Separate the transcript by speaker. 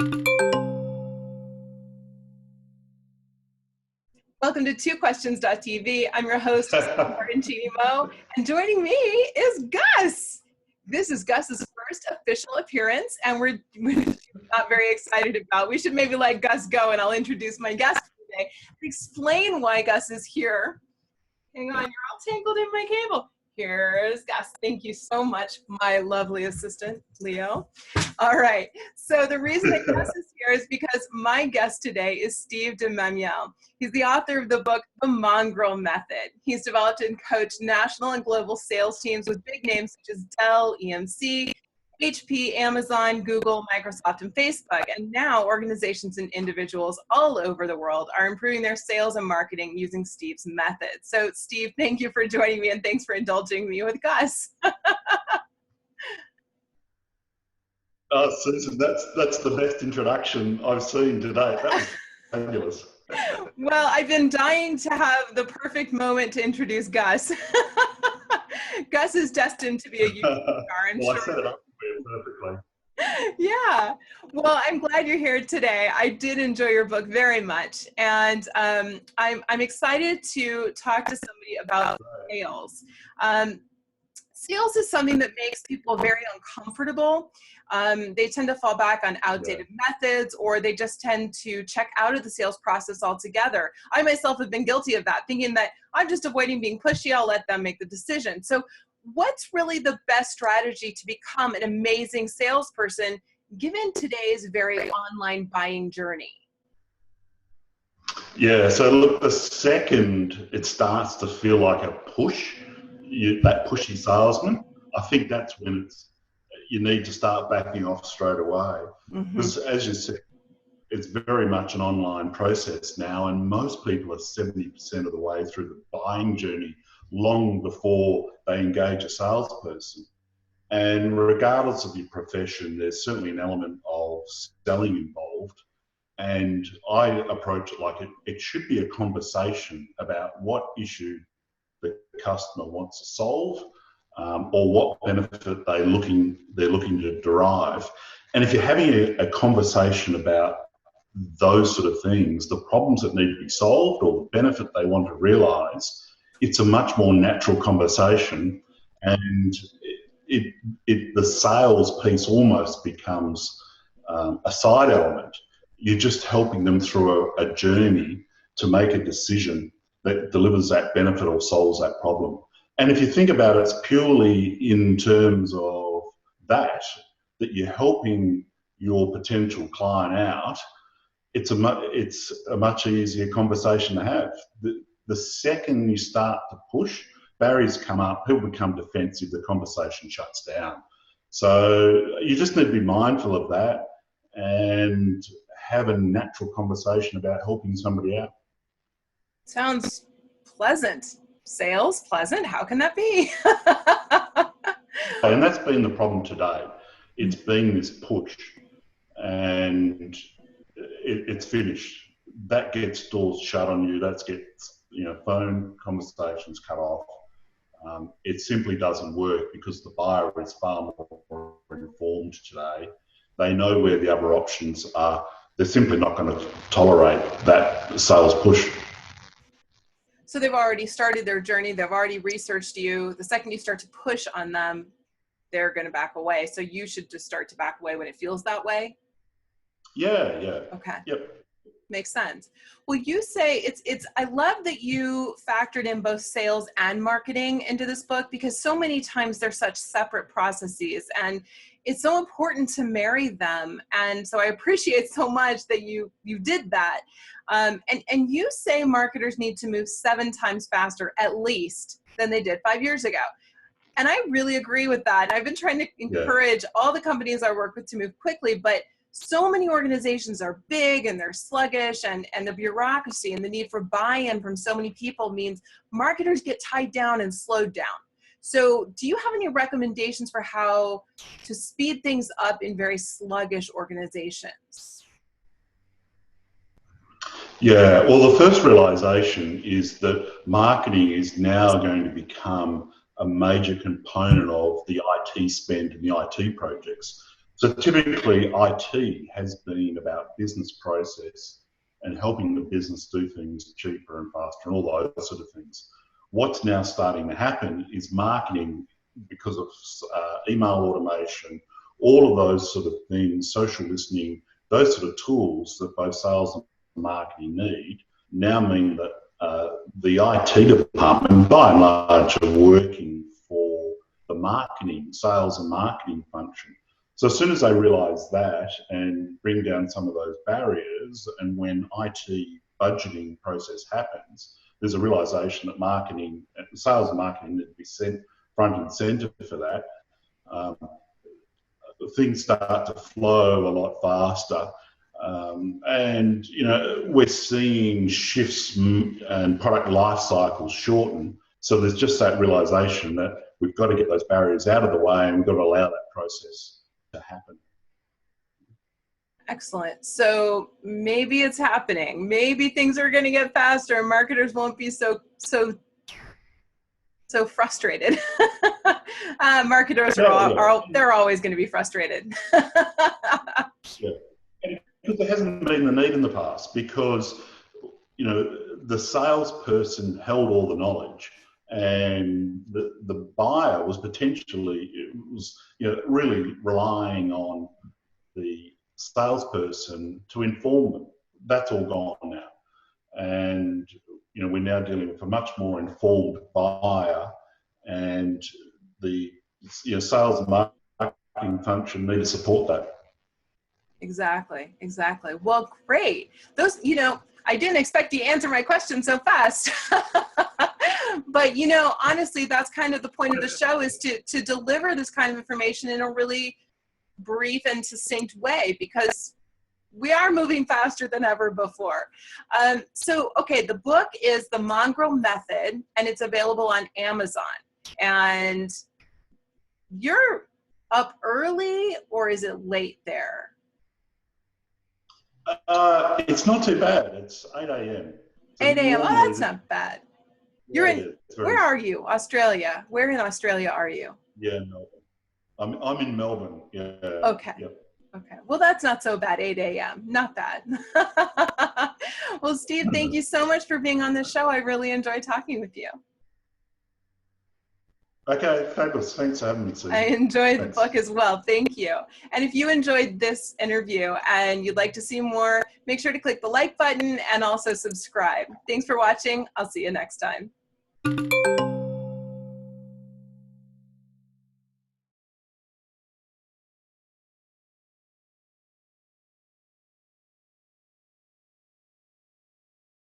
Speaker 1: Welcome to twoquestions.tv. I'm your host, baroncini-moe, and joining me is Gus. This is Gus's first official appearance, and we're not very excited about. We should maybe let Gus go, and I'll introduce my guest today and explain why Gus is here. Hang on, you're all tangled in my cable. Here's Gus. Thank you so much, my lovely assistant, Leo. All right, so the reason that Gus is here is because my guest today is Steve de Mamiel. He's the author of the book, The Mongrel Method. He's developed and coached national and global sales teams with big names such as Dell, EMC, HP, Amazon, Google, Microsoft, and Facebook. And now organizations and individuals all over the world are improving their sales and marketing using Steve's method. So Steve, thank you for joining me, and thanks for indulging me with Gus.
Speaker 2: Susan, that's the best introduction I've seen today. That was fabulous.
Speaker 1: Well, I've been dying to have the perfect moment to introduce Gus. Gus is destined to be a YouTube star, I'm
Speaker 2: well,
Speaker 1: sure.
Speaker 2: I set it up for you perfectly.
Speaker 1: Yeah. Well, I'm glad you're here today. I did enjoy your book very much, and I'm excited to talk to somebody about sales. Sales is something that makes people very uncomfortable. They tend to fall back on outdated methods, or they just tend to check out of the sales process altogether. I myself have been guilty of that, thinking that I'm just avoiding being pushy, I'll let them make the decision. So what's really the best strategy to become an amazing salesperson given today's very online buying journey?
Speaker 2: Yeah, so look, the second it starts to feel like a push, that pushy salesman, I think that's when you need to start backing off straight away. Because as you said, it's very much an online process now, and most people are 70% of the way through the buying journey long before they engage a salesperson. And regardless of your profession, there's certainly an element of selling involved. And I approach it like it should be a conversation about what issue the customer wants to solve, or what benefit they're looking to derive. And if you're having a conversation about those sort of things, the problems that need to be solved or the benefit they want to realise, it's a much more natural conversation, and the sales piece almost becomes a side element. You're just helping them through a journey to make a decision that delivers that benefit or solves that problem. And if you think about it, it's purely in terms of that you're helping your potential client out. It's a much easier conversation to have. The second you start to push, barriers come up, people become defensive, the conversation shuts down. So you just need to be mindful of that and have a natural conversation about helping somebody out.
Speaker 1: Sounds pleasant. Sales pleasant? How can that be?
Speaker 2: And that's been the problem today. It's been this push, and it's finished. That gets doors shut on you. That gets phone conversations cut off. It simply doesn't work because the buyer is far more informed today. They know where the other options are. They're simply not going to tolerate that sales push.
Speaker 1: So they've already started their journey. They've already researched you. The second you start to push on them, they're going to back away. So you should just start to back away when it feels that way.
Speaker 2: Yeah.
Speaker 1: Okay.
Speaker 2: Yep.
Speaker 1: Makes sense. Well, you say I love that you factored in both sales and marketing into this book, because so many times they're such separate processes, and it's so important to marry them. And so I appreciate so much that you did that. And you say marketers need to move 7 times faster, at least, than they did 5 years ago. And I really agree with that. And I've been trying to encourage all the companies I work with to move quickly, but so many organizations are big and they're sluggish, and the bureaucracy and the need for buy-in from so many people means marketers get tied down and slowed down. So do you have any recommendations for how to speed things up in very sluggish organizations?
Speaker 2: Yeah, well, the first realization is that marketing is now going to become a major component of the IT spend and the IT projects. So typically IT has been about business process and helping the business do things cheaper and faster and all those sort of things. What's now starting to happen is marketing, because of email automation, all of those sort of things, social listening, those sort of tools that both sales and marketing need now mean that the IT department, by and large, are working for the marketing, sales and marketing function. So as soon as they realise that and bring down some of those barriers, and when IT budgeting process happens, there's a realisation that marketing, sales and marketing need to be sent front and centre for that. Things start to flow a lot faster. And, you know, we're seeing shifts and product life cycles shorten. So there's just that realisation that we've got to get those barriers out of the way and we've got to allow that process to happen.
Speaker 1: Excellent. So maybe it's happening. Maybe things are going to get faster and marketers won't be so frustrated. Marketers they're always going to be frustrated.
Speaker 2: Yeah. Because there hasn't been the need in the past, because, you know, the salesperson held all the knowledge and the buyer was potentially, really relying on the salesperson to inform them. That's all gone now. And, you know, we're now dealing with a much more informed buyer, and the sales and marketing function need to support that.
Speaker 1: Exactly. Well, great. Those, you know, I didn't expect you to answer my question so fast. But, you know, honestly, that's kind of the point of the show, is to deliver this kind of information in a really brief and succinct way, because we are moving faster than ever before. So, okay, the book is The Mongrel Method, and it's available on Amazon. And you're up early, or is it late there?
Speaker 2: It's not too bad. It's 8 a.m.
Speaker 1: 8 a.m. Oh, that's not bad. Where are you? Australia. Where in Australia are you?
Speaker 2: Yeah, Melbourne. I'm in Melbourne. Yeah.
Speaker 1: Okay.
Speaker 2: Yep.
Speaker 1: Okay. Well, that's not so bad. 8 a.m. Not bad. Well, Steve, thank you so much for being on the show. I really enjoyed talking with you.
Speaker 2: Okay, fabulous. Thanks for having me, Susan.
Speaker 1: I enjoyed the book as well. Thank you. And if you enjoyed this interview and you'd like to see more, make sure to click the like button and also subscribe. Thanks for watching. I'll see you next time.